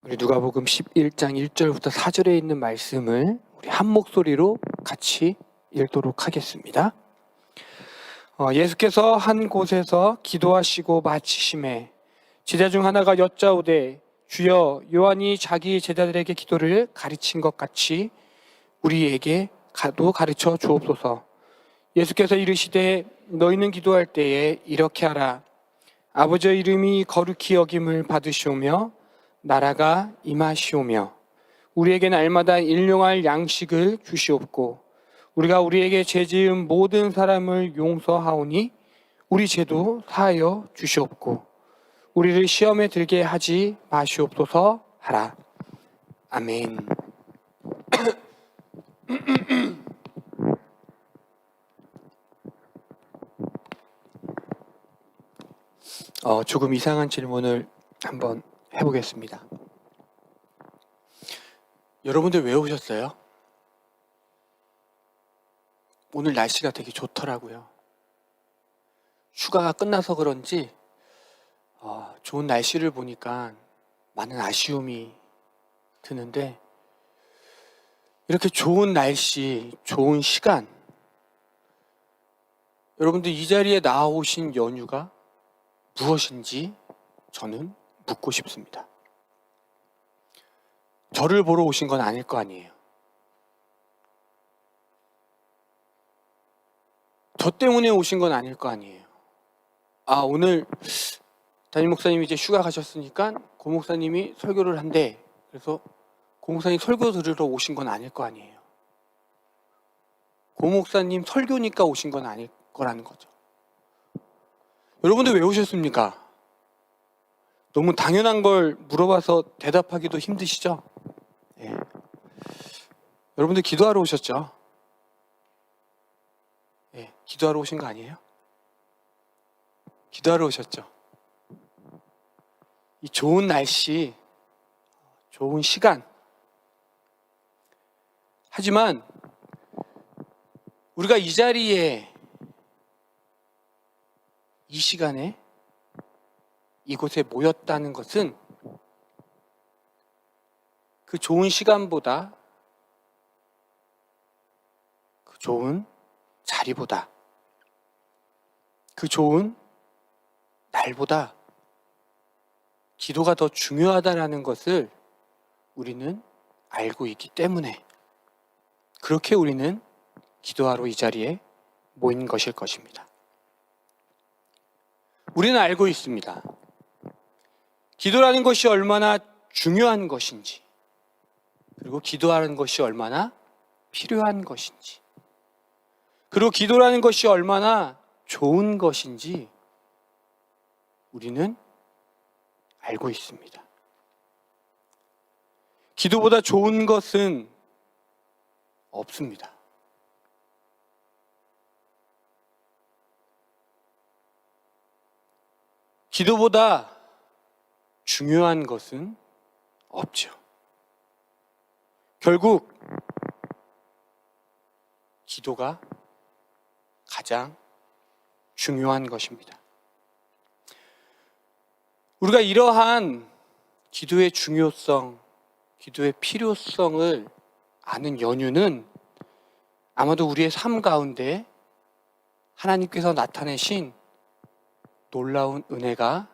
우리 누가복음 11장 1절부터 4절에 있는 말씀을 우리 한 목소리로 같이 읽도록 하겠습니다. 예수께서 한 곳에서 기도하시고 마치심에 제자 중 하나가 여짜오되 주여, 요한이 자기 제자들에게 기도를 가르친 것 같이 우리에게도 가르쳐 주옵소서. 예수께서 이르시되 너희는 기도할 때에 이렇게 하라. 아버지의 이름이 거룩히 여김을 받으시오며 나라가 임하시오며 우리에게 날마다 일용할 양식을 주시옵고 우리가 우리에게 죄 지은 모든 사람을 용서하오니 우리 죄도 사하여 주시옵고 우리를 시험에 들게 하지 마시옵소서 하라. 아멘. 조금 이상한 질문을 한번 해보겠습니다. 여러분들 왜 오셨어요? 오늘 날씨가 되게 좋더라고요. 휴가가 끝나서 그런지 좋은 날씨를 보니까 많은 아쉬움이 드는데, 이렇게 좋은 날씨, 좋은 시간, 여러분들 이 자리에 나오신 연유가 무엇인지 저는 묻고 싶습니다. 저를 보러 오신 건 아닐 거 아니에요. 저 때문에 오신 건 아닐 거 아니에요. 오늘 담임 목사님이 이제 휴가 가셨으니까 고 목사님이 설교를 한대. 그래서 고 목사님 설교 들으러 오신 건 아닐 거 아니에요. 고 목사님 설교니까 오신 건 아닐 거라는 거죠. 여러분들 왜 오셨습니까? 너무 당연한 걸 물어봐서 대답하기도 힘드시죠? 예. 여러분들 기도하러 오셨죠? 예, 기도하러 오신 거 아니에요? 기도하러 오셨죠? 이 좋은 날씨, 좋은 시간. 하지만 우리가 이 자리에, 이 시간에 이곳에 모였다는 것은 그 좋은 시간보다, 그 좋은 자리보다, 그 좋은 날보다 기도가 더 중요하다는 것을 우리는 알고 있기 때문에 그렇게 우리는 기도하러 이 자리에 모인 것일 것입니다. 우리는 알고 있습니다. 기도라는 것이 얼마나 중요한 것인지, 그리고 기도하는 것이 얼마나 필요한 것인지, 그리고 기도라는 것이 얼마나 좋은 것인지 우리는 알고 있습니다. 기도보다 좋은 것은 없습니다. 기도보다 중요한 것은 없죠. 결국 기도가 가장 중요한 것입니다. 우리가 이러한 기도의 중요성, 기도의 필요성을 아는 연유는 아마도 우리의 삶 가운데 하나님께서 나타내신 놀라운 은혜가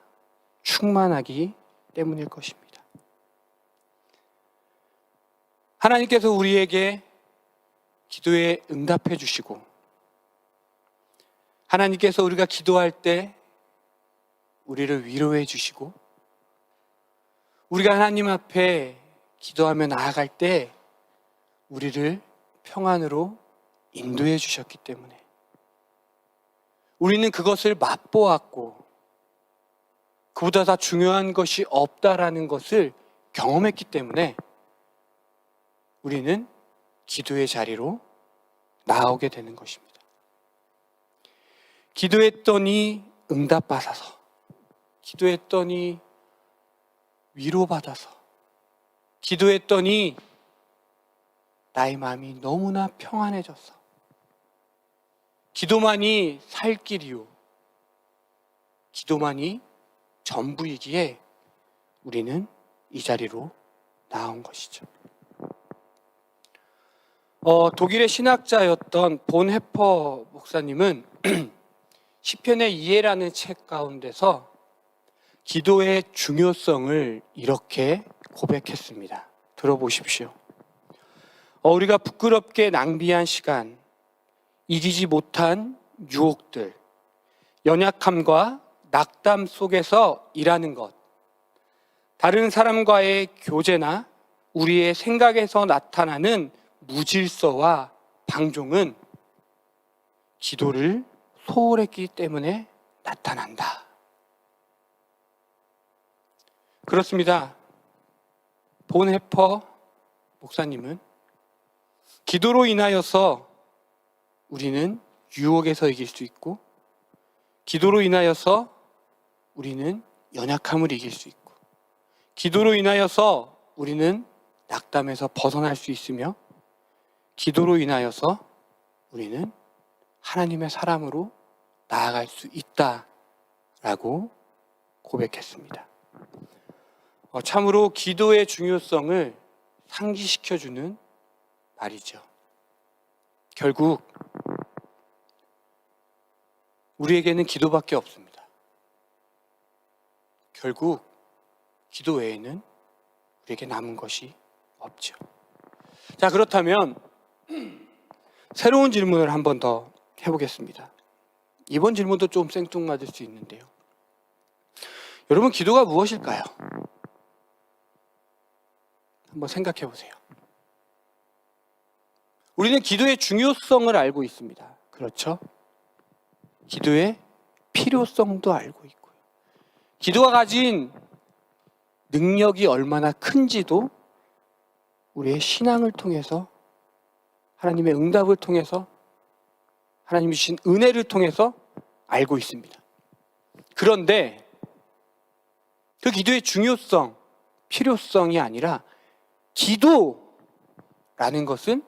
충만하기 때문일 것입니다. 하나님께서 우리에게 기도에 응답해 주시고, 하나님께서 우리가 기도할 때 우리를 위로해 주시고, 우리가 하나님 앞에 기도하며 나아갈 때 우리를 평안으로 인도해 주셨기 때문에 우리는 그것을 맛보았고, 그보다 더 중요한 것이 없다라는 것을 경험했기 때문에 우리는 기도의 자리로 나오게 되는 것입니다. 기도했더니 응답받아서, 기도했더니 위로받아서, 기도했더니 나의 마음이 너무나 평안해졌어. 기도만이 살 길이요, 기도만이 전부이기에 우리는 이 자리로 나온 것이죠. 독일의 신학자였던 본헤퍼 목사님은 시편의 이해라는 책 가운데서 기도의 중요성을 이렇게 고백했습니다. 들어보십시오. 우리가 부끄럽게 낭비한 시간, 이기지 못한 유혹들, 연약함과 낙담 속에서 일하는 것, 다른 사람과의 교제나 우리의 생각에서 나타나는 무질서와 방종은 기도를 소홀했기 때문에 나타난다. 그렇습니다. 본헤퍼 목사님은 기도로 인하여서 우리는 유혹에서 이길 수 있고, 기도로 인하여서 우리는 연약함을 이길 수 있고, 기도로 인하여서 우리는 낙담에서 벗어날 수 있으며, 기도로 인하여서 우리는 하나님의 사람으로 나아갈 수 있다라고 고백했습니다. 참으로 기도의 중요성을 상기시켜주는 말이죠. 결국 우리에게는 기도밖에 없습니다. 결국 기도 외에는 우리에게 남은 것이 없죠. 자, 그렇다면 새로운 질문을 한 번 더 해보겠습니다. 이번 질문도 좀 생뚱맞을 수 있는데요. 여러분, 기도가 무엇일까요? 한번 생각해 보세요. 우리는 기도의 중요성을 알고 있습니다. 그렇죠? 기도의 필요성도 알고 있고요. 기도가 가진 능력이 얼마나 큰지도 우리의 신앙을 통해서, 하나님의 응답을 통해서, 하나님이 주신 은혜를 통해서 알고 있습니다. 그런데 그 기도의 중요성, 필요성이 아니라 기도라는 것은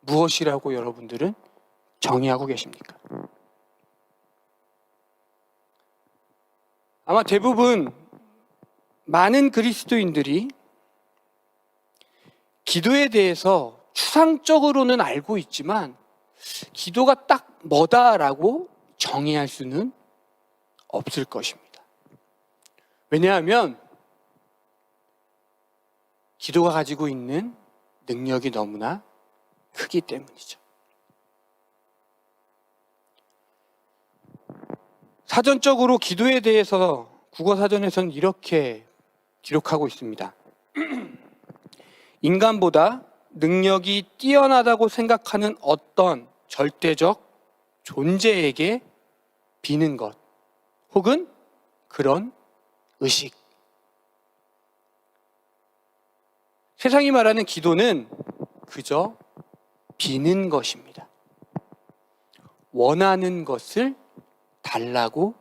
무엇이라고 여러분들은 정의하고 계십니까? 아마 대부분 많은 그리스도인들이 기도에 대해서 추상적으로는 알고 있지만 기도가 딱 뭐다라고 정의할 수는 없을 것입니다. 왜냐하면 기도가 가지고 있는 능력이 너무나 크기 때문이죠. 사전적으로 기도에 대해서 국어사전에서는 이렇게 기록하고 있습니다. 인간보다 능력이 뛰어나다고 생각하는 어떤 절대적 존재에게 비는 것, 혹은 그런 의식. 세상이 말하는 기도는 그저 비는 것입니다. 원하는 것을 달라고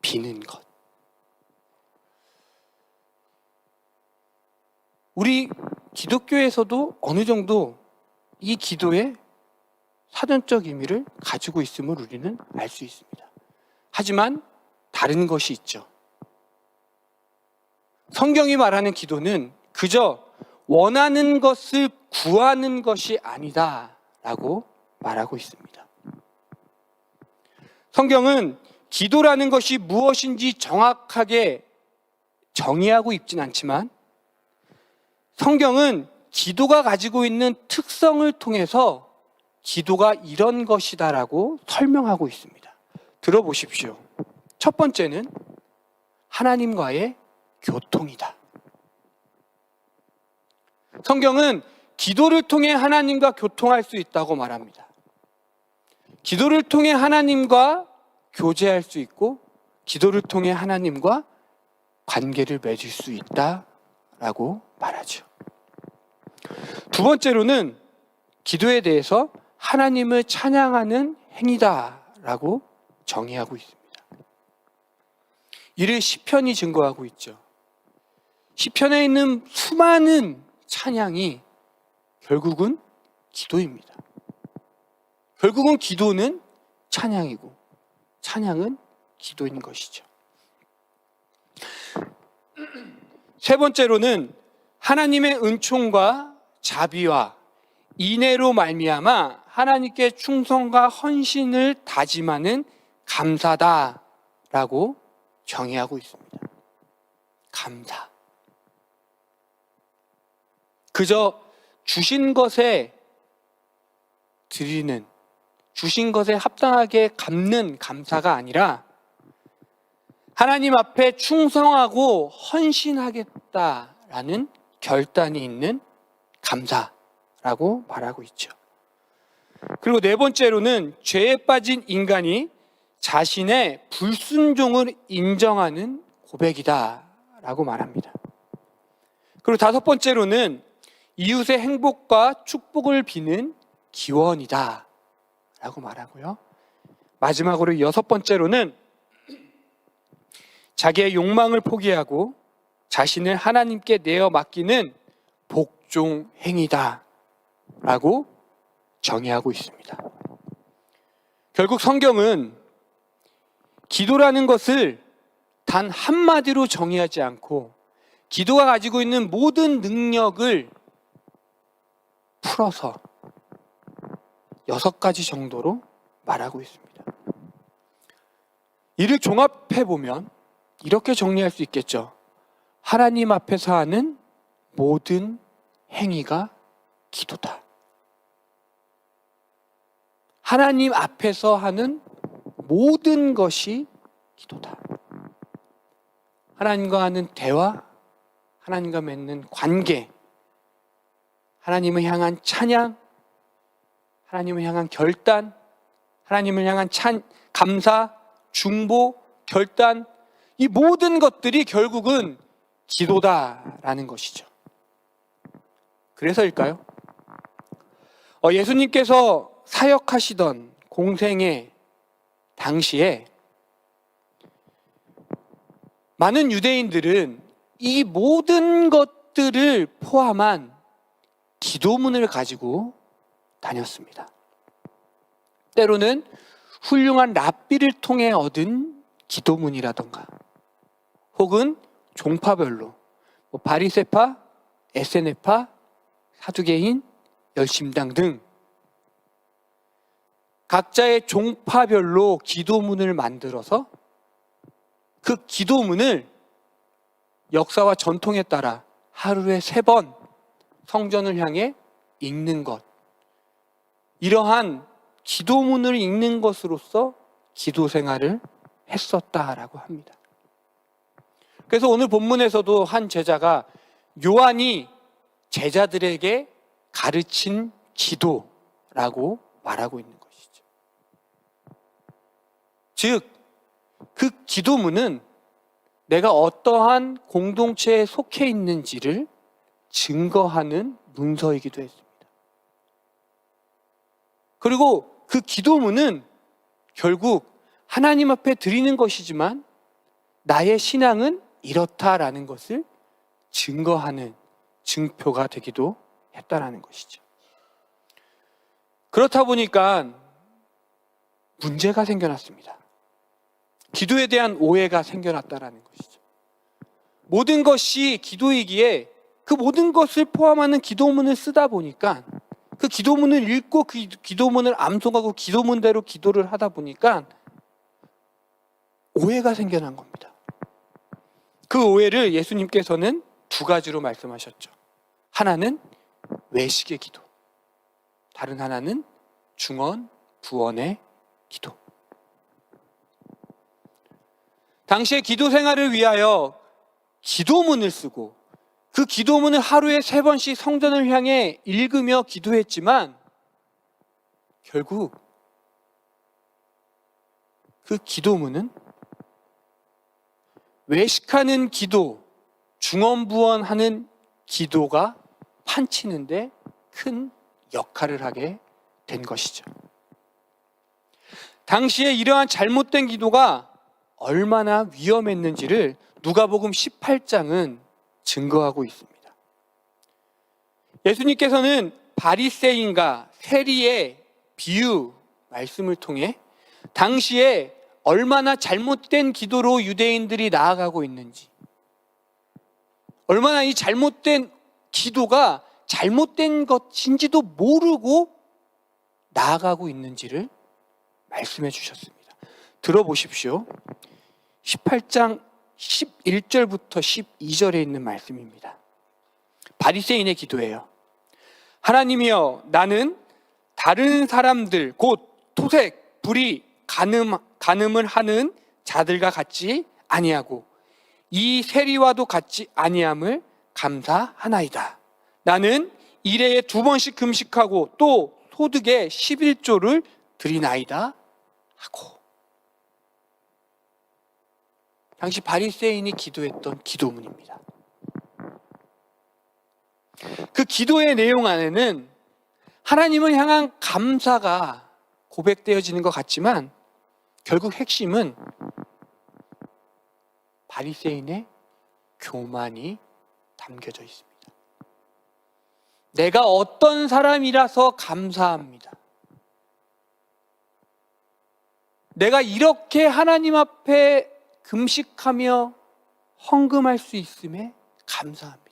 비는 것. 우리 기독교에서도 어느 정도 이 기도의 사전적 의미를 가지고 있음을 우리는 알 수 있습니다. 하지만 다른 것이 있죠. 성경이 말하는 기도는 그저 원하는 것을 구하는 것이 아니다라고 말하고 있습니다. 성경은 기도라는 것이 무엇인지 정확하게 정의하고 있진 않지만 성경은 기도가 가지고 있는 특성을 통해서 기도가 이런 것이다라고 설명하고 있습니다. 들어보십시오. 첫 번째는 하나님과의 교통이다. 성경은 기도를 통해 하나님과 교통할 수 있다고 말합니다. 기도를 통해 하나님과 교제할 수 있고 기도를 통해 하나님과 관계를 맺을 수 있다라고 말하죠. 두 번째로는 기도에 대해서 하나님을 찬양하는 행위다라고 정의하고 있습니다. 이를 시편이 증거하고 있죠. 시편에 있는 수많은 찬양이 결국은 기도입니다. 결국은 기도는 찬양이고 찬양은 기도인 것이죠. 세 번째로는 하나님의 은총과 자비와 인애로 말미암아 하나님께 충성과 헌신을 다짐하는 감사다라고 정의하고 있습니다. 감사. 그저 주신 것에 드리는, 주신 것에 합당하게 갚는 감사가 아니라 하나님 앞에 충성하고 헌신하겠다라는 결단이 있는 감사라고 말하고 있죠. 그리고 네 번째로는 죄에 빠진 인간이 자신의 불순종을 인정하는 고백이다라고 말합니다. 그리고 다섯 번째로는 이웃의 행복과 축복을 비는 기원이다라고 말하고요. 마지막으로 여섯 번째로는 자기의 욕망을 포기하고 자신을 하나님께 내어 맡기는 복종 행위다라고 정의하고 있습니다. 결국 성경은 기도라는 것을 단 한마디로 정의하지 않고 기도가 가지고 있는 모든 능력을 풀어서 6가지 정도로 말하고 있습니다. 이를 종합해 보면 이렇게 정리할 수 있겠죠. 하나님 앞에서 하는 모든 행위가 기도다. 하나님 앞에서 하는 모든 것이 기도다. 하나님과 하는 대화, 하나님과 맺는 관계, 하나님을 향한 찬양, 하나님을 향한 결단, 하나님을 향한 감사, 중보, 결단, 이 모든 것들이 결국은 기도다라는 것이죠. 그래서일까요? 예수님께서 사역하시던 공생의 당시에 많은 유대인들은 이 모든 것들을 포함한 기도문을 가지고 다녔습니다. 때로는 훌륭한 랍비를 통해 얻은 기도문이라던가 혹은 종파별로 바리새파, 에세네파, 사두개인, 열심당 등 각자의 종파별로 기도문을 만들어서 그 기도문을 역사와 전통에 따라 하루에 3번 성전을 향해 읽는 것, 이러한 기도문을 읽는 것으로서 기도 생활을 했었다라고 합니다. 그래서 오늘 본문에서도 한 제자가 요한이 제자들에게 가르친 기도라고 말하고 있는 것이죠. 즉, 그 기도문은 내가 어떠한 공동체에 속해 있는지를 증거하는 문서이기도 했습니다. 그리고 그 기도문은 결국 하나님 앞에 드리는 것이지만 나의 신앙은 이렇다라는 것을 증거하는 증표가 되기도 했다라는 것이죠. 그렇다 보니까 문제가 생겨났습니다. 기도에 대한 오해가 생겨났다라는 것이죠. 모든 것이 기도이기에 그 모든 것을 포함하는 기도문을 쓰다 보니까 그 기도문을 읽고 그 기도문을 암송하고 기도문대로 기도를 하다 보니까 오해가 생겨난 겁니다. 그 오해를 예수님께서는 2가지로 말씀하셨죠. 하나는 외식의 기도, 다른 하나는 중언, 부언의 기도. 당시에 기도 생활을 위하여 기도문을 쓰고 그 기도문을 하루에 3번씩 성전을 향해 읽으며 기도했지만 결국 그 기도문은 외식하는 기도, 중언부언하는 기도가 판치는데 큰 역할을 하게 된 것이죠. 당시에 이러한 잘못된 기도가 얼마나 위험했는지를 누가복음 18장은 증거하고 있습니다. 예수님께서는 바리새인과 세리의 비유 말씀을 통해 당시에 얼마나 잘못된 기도로 유대인들이 나아가고 있는지, 얼마나 이 잘못된 기도가 잘못된 것인지도 모르고 나아가고 있는지를 말씀해 주셨습니다. 들어보십시오. 18장 11절부터 12절에 있는 말씀입니다. 바리새인의 기도예요. 하나님이여, 나는 다른 사람들 곧 토색, 불의, 간음을 하는 자들과 같지 아니하고 이 세리와도 같지 아니함을 감사하나이다. 나는 일해에 2번씩 금식하고 또 소득의 11조를 드리나이다 하고. 당시 바리새인이 기도했던 기도문입니다. 그 기도의 내용 안에는 하나님을 향한 감사가 고백되어지는 것 같지만 결국 핵심은 바리새인의 교만이 담겨져 있습니다. 내가 어떤 사람이라서 감사합니다. 내가 이렇게 하나님 앞에 금식하며 헌금할 수 있음에 감사합니다.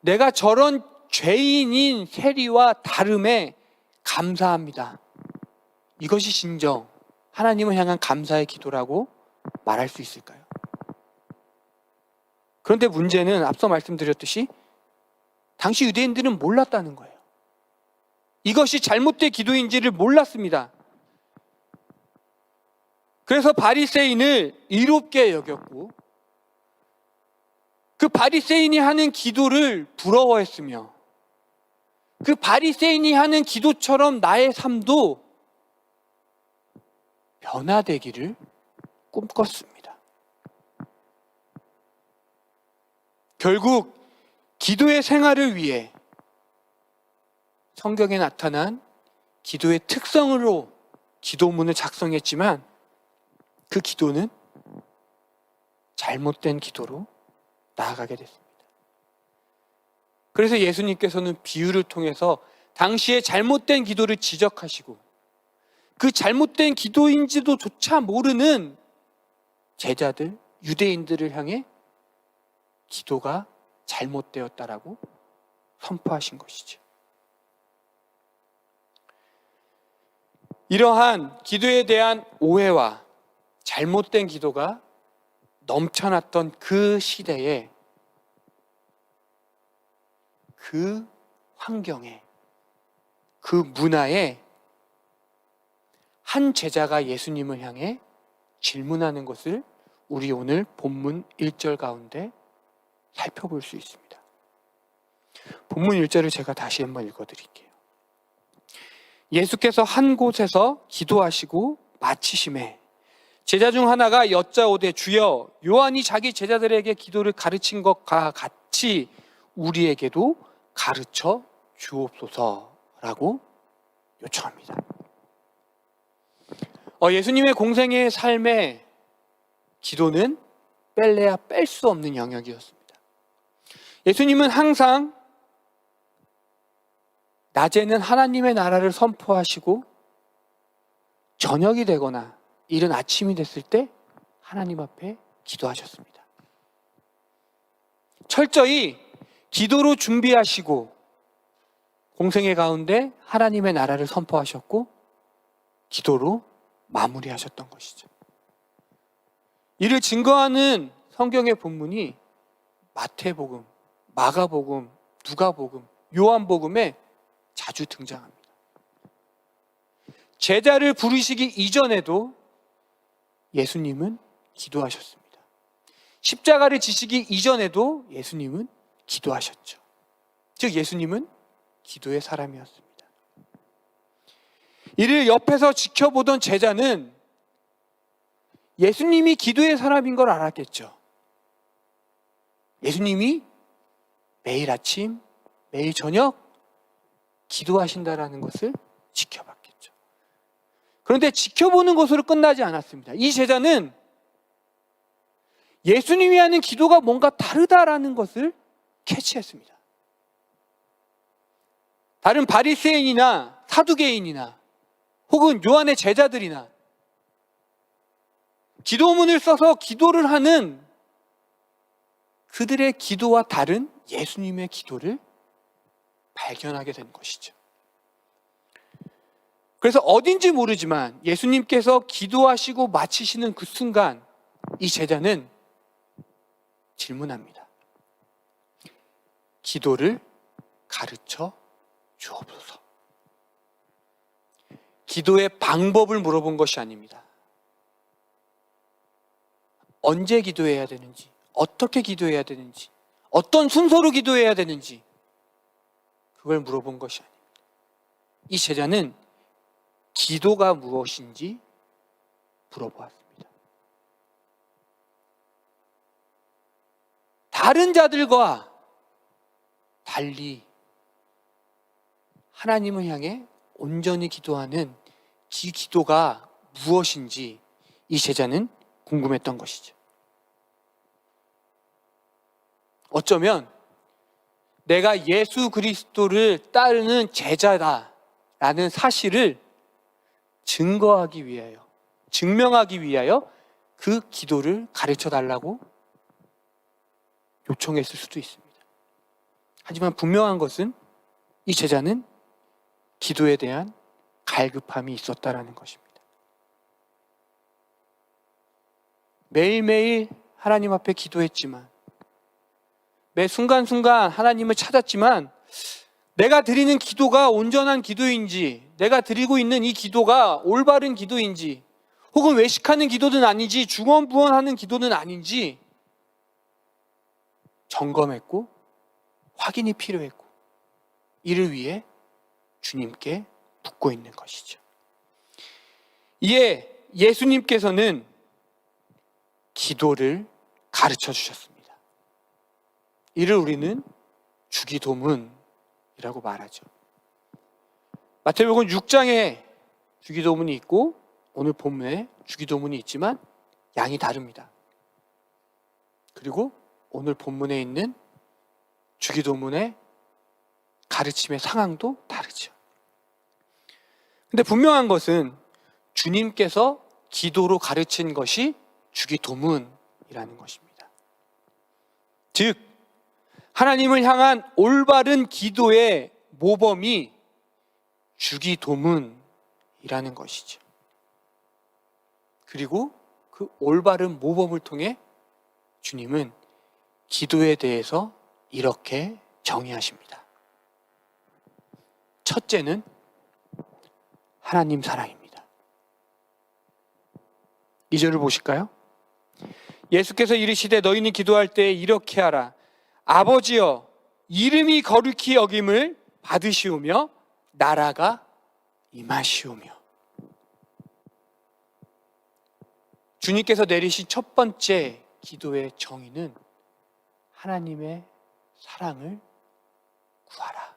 내가 저런 죄인인 세리와 다름에 감사합니다. 이것이 진정 하나님을 향한 감사의 기도라고 말할 수 있을까요? 그런데 문제는 앞서 말씀드렸듯이 당시 유대인들은 몰랐다는 거예요. 이것이 잘못된 기도인지를 몰랐습니다. 그래서 바리새인을 의롭게 여겼고 그 바리새인이 하는 기도를 부러워했으며 그 바리새인이 하는 기도처럼 나의 삶도 변화되기를 꿈꿨습니다. 결국 기도의 생활을 위해 성경에 나타난 기도의 특성으로 기도문을 작성했지만 그 기도는 잘못된 기도로 나아가게 됐습니다. 그래서 예수님께서는 비유를 통해서 당시의 잘못된 기도를 지적하시고 그 잘못된 기도인지도 조차 모르는 제자들, 유대인들을 향해 기도가 잘못되었다라고 선포하신 것이죠. 이러한 기도에 대한 오해와 잘못된 기도가 넘쳐났던 그 시대에 그 환경에 그 문화에 한 제자가 예수님을 향해 질문하는 것을 우리 오늘 본문 1절 가운데 살펴볼 수 있습니다. 본문 1절을 제가 다시 한번 읽어드릴게요. 예수께서 한 곳에서 기도하시고 마치심에 제자 중 하나가 여짜오되 주여, 요한이 자기 제자들에게 기도를 가르친 것과 같이 우리에게도 가르쳐 주옵소서라고 요청합니다. 예수님의 공생의 삶에 기도는 뺄래야 뺄 수 없는 영역이었습니다. 예수님은 항상 낮에는 하나님의 나라를 선포하시고 저녁이 되거나 이른 아침이 됐을 때 하나님 앞에 기도하셨습니다. 철저히 기도로 준비하시고 공생의 가운데 하나님의 나라를 선포하셨고 기도로 마무리하셨던 것이죠. 이를 증거하는 성경의 본문이 마태복음, 마가복음, 누가복음, 요한복음에 자주 등장합니다. 제자를 부르시기 이전에도 예수님은 기도하셨습니다. 십자가를 지시기 이전에도 예수님은 기도하셨죠. 즉 예수님은 기도의 사람이었습니다. 이를 옆에서 지켜보던 제자는 예수님이 기도의 사람인 걸 알았겠죠. 예수님이 매일 아침, 매일 저녁 기도하신다라는 것을 지켜봤겠죠. 그런데 지켜보는 것으로 끝나지 않았습니다. 이 제자는 예수님이 하는 기도가 뭔가 다르다라는 것을 캐치했습니다. 다른 바리새인이나 사두개인이나 혹은 요한의 제자들이나 기도문을 써서 기도를 하는 그들의 기도와 다른 예수님의 기도를 발견하게 된 것이죠. 그래서 어딘지 모르지만 예수님께서 기도하시고 마치시는 그 순간 이 제자는 질문합니다. 기도를 가르쳐 주옵소서. 기도의 방법을 물어본 것이 아닙니다. 언제 기도해야 되는지, 어떻게 기도해야 되는지, 어떤 순서로 기도해야 되는지 그걸 물어본 것이 아닙니다. 이 제자는 기도가 무엇인지 물어보았습니다. 다른 자들과 달리 하나님을 향해 온전히 기도하는 그 기도가 무엇인지 이 제자는 궁금했던 것이죠. 어쩌면 내가 예수 그리스도를 따르는 제자다라는 사실을 증거하기 위하여, 증명하기 위하여 그 기도를 가르쳐 달라고 요청했을 수도 있습니다. 하지만 분명한 것은 이 제자는 기도에 대한 갈급함이 있었다라는 것입니다. 매일매일 하나님 앞에 기도했지만, 매 순간순간 하나님을 찾았지만, 내가 드리는 기도가 온전한 기도인지, 내가 드리고 있는 이 기도가 올바른 기도인지, 혹은 외식하는 기도는 아닌지, 중언부언하는 기도는 아닌지 점검했고 확인이 필요했고, 이를 위해 주님께 묻고 있는 것이죠. 이에 예수님께서는 기도를 가르쳐 주셨습니다. 이를 우리는 주기도문이라고 말하죠. 마태복음 6장에 주기도문이 있고 오늘 본문에 주기도문이 있지만 양이 다릅니다. 그리고 오늘 본문에 있는 주기도문의 가르침의 상황도 다르죠. 근데 분명한 것은 주님께서 기도로 가르친 것이 주기도문이라는 것입니다. 즉, 하나님을 향한 올바른 기도의 모범이 주기도문이라는 것이죠. 그리고 그 올바른 모범을 통해 주님은 기도에 대해서 이렇게 정의하십니다. 첫째는 하나님 사랑입니다. 2절을 보실까요? 예수께서 이르시되 너희는 기도할 때 이렇게 하라. 아버지여, 이름이 거룩히 여김을 받으시오며 나라가 임하시오며. 주님께서 내리신 첫 번째 기도의 정의는 하나님의 사랑을 구하라.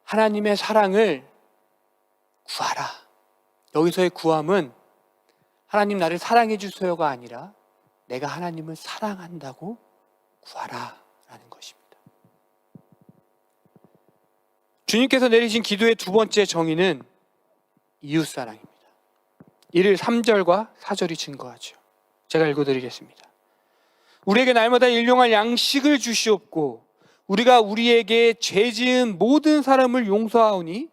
하나님의 사랑을 구하라. 여기서의 구함은 하나님 나를 사랑해 주세요가 아니라 내가 하나님을 사랑한다고 구하라 라는 것입니다. 주님께서 내리신 기도의 두 번째 정의는 이웃사랑입니다. 이를 3절과 4절이 증거하죠. 제가 읽어드리겠습니다. 우리에게 날마다 일용할 양식을 주시옵고 우리가 우리에게 죄 지은 모든 사람을 용서하오니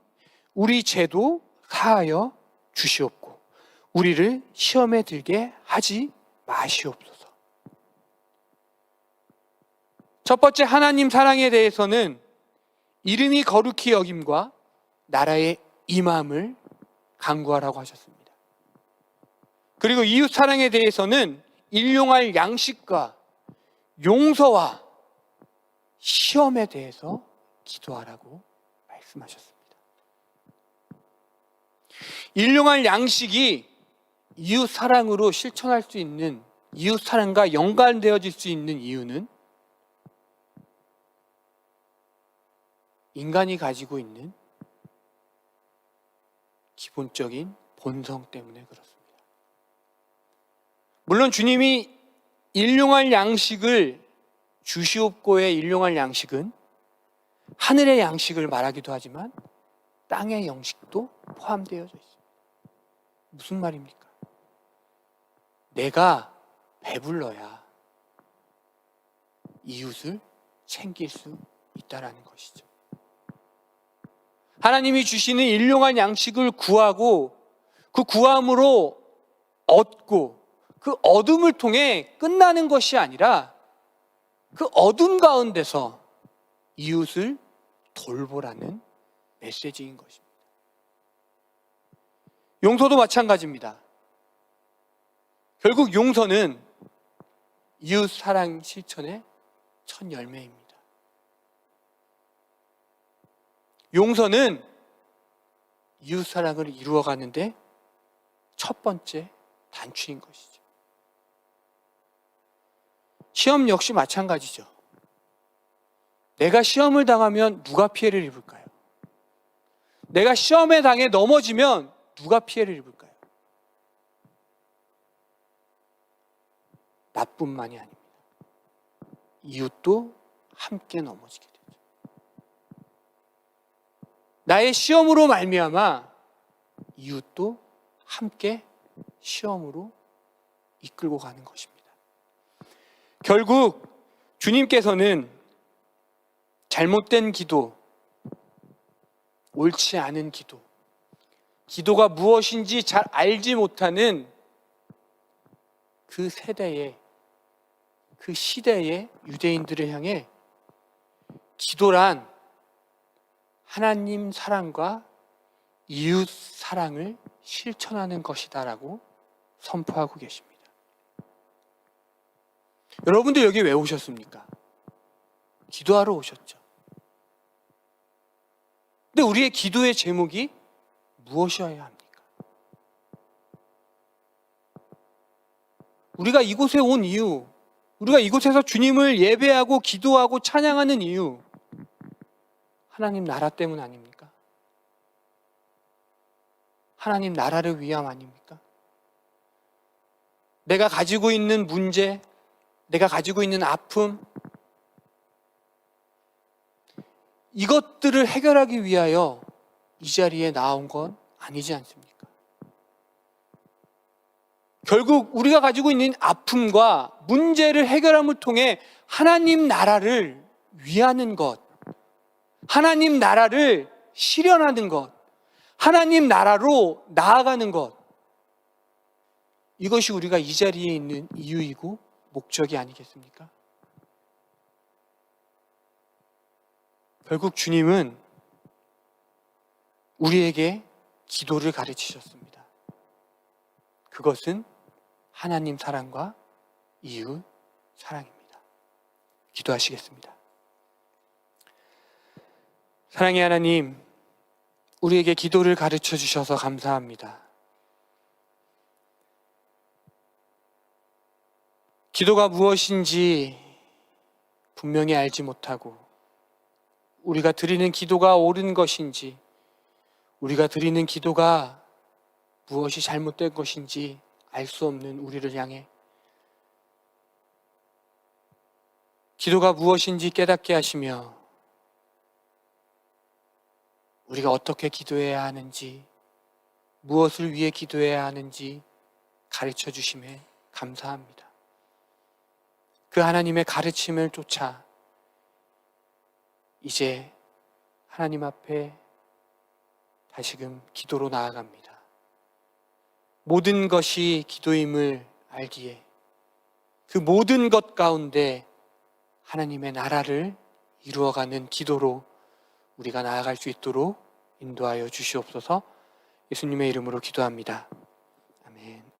우리 죄도 사하여 주시옵고 우리를 시험에 들게 하지 마시옵소서. 첫 번째 하나님 사랑에 대해서는 이름이 거룩히 여김과 나라의 임함을 간구하라고 하셨습니다. 그리고 이웃 사랑에 대해서는 일용할 양식과 용서와 시험에 대해서 기도하라고 말씀하셨습니다. 일용할 양식이 이웃 사랑으로 실천할 수 있는, 이웃 사랑과 연관되어질 수 있는 이유는 인간이 가지고 있는 기본적인 본성 때문에 그렇습니다. 물론 주님이 일용할 양식을 주시옵고의 일용할 양식은 하늘의 양식을 말하기도 하지만 땅의 양식도 포함되어져 있습니다. 무슨 말입니까? 내가 배불러야 이웃을 챙길 수 있다라는 것이죠. 하나님이 주시는 일용할 양식을 구하고 그 구함으로 얻고 그 얻음을 통해 끝나는 것이 아니라 그 어둠 가운데서 이웃을 돌보라는 메시지인 것입니다. 용서도 마찬가지입니다. 결국 용서는 이웃 사랑 실천의 첫 열매입니다. 용서는 이웃 사랑을 이루어가는데 첫 번째 단추인 것이죠. 시험 역시 마찬가지죠. 내가 시험을 당하면 누가 피해를 입을까요? 내가 시험에 당해 넘어지면 누가 피해를 입을까요? 나뿐만이 아닙니다. 이웃도 함께 넘어지게 되죠. 나의 시험으로 말미암아 이웃도 함께 시험으로 이끌고 가는 것입니다. 결국 주님께서는 잘못된 기도, 옳지 않은 기도, 기도가 무엇인지 잘 알지 못하는 그 세대의, 그 시대의 유대인들을 향해 기도란 하나님 사랑과 이웃 사랑을 실천하는 것이다라고 선포하고 계십니다. 여러분들 여기 왜 오셨습니까? 기도하러 오셨죠. 근데 우리의 기도의 제목이 무엇이어야 합니까? 우리가 이곳에 온 이유, 우리가 이곳에서 주님을 예배하고 기도하고 찬양하는 이유, 하나님 나라 때문 아닙니까? 하나님 나라를 위함 아닙니까? 내가 가지고 있는 문제, 내가 가지고 있는 아픔, 이것들을 해결하기 위하여 이 자리에 나온 건 아니지 않습니까? 결국 우리가 가지고 있는 아픔과 문제를 해결함을 통해 하나님 나라를 위하는 것, 하나님 나라를 실현하는 것, 하나님 나라로 나아가는 것, 이것이 우리가 이 자리에 있는 이유이고 목적이 아니겠습니까? 결국 주님은 우리에게 기도를 가르치셨습니다. 그것은 하나님 사랑과 이웃 사랑입니다. 기도하시겠습니다. 사랑의 하나님, 우리에게 기도를 가르쳐 주셔서 감사합니다. 기도가 무엇인지 분명히 알지 못하고, 우리가 드리는 기도가 옳은 것인지, 우리가 드리는 기도가 무엇이 잘못된 것인지 알 수 없는 우리를 향해 기도가 무엇인지 깨닫게 하시며, 우리가 어떻게 기도해야 하는지, 무엇을 위해 기도해야 하는지 가르쳐 주심에 감사합니다. 그 하나님의 가르침을 쫓아 이제 하나님 앞에 다시금 기도로 나아갑니다. 모든 것이 기도임을 알기에 그 모든 것 가운데 하나님의 나라를 이루어가는 기도로 우리가 나아갈 수 있도록 인도하여 주시옵소서. 예수님의 이름으로 기도합니다.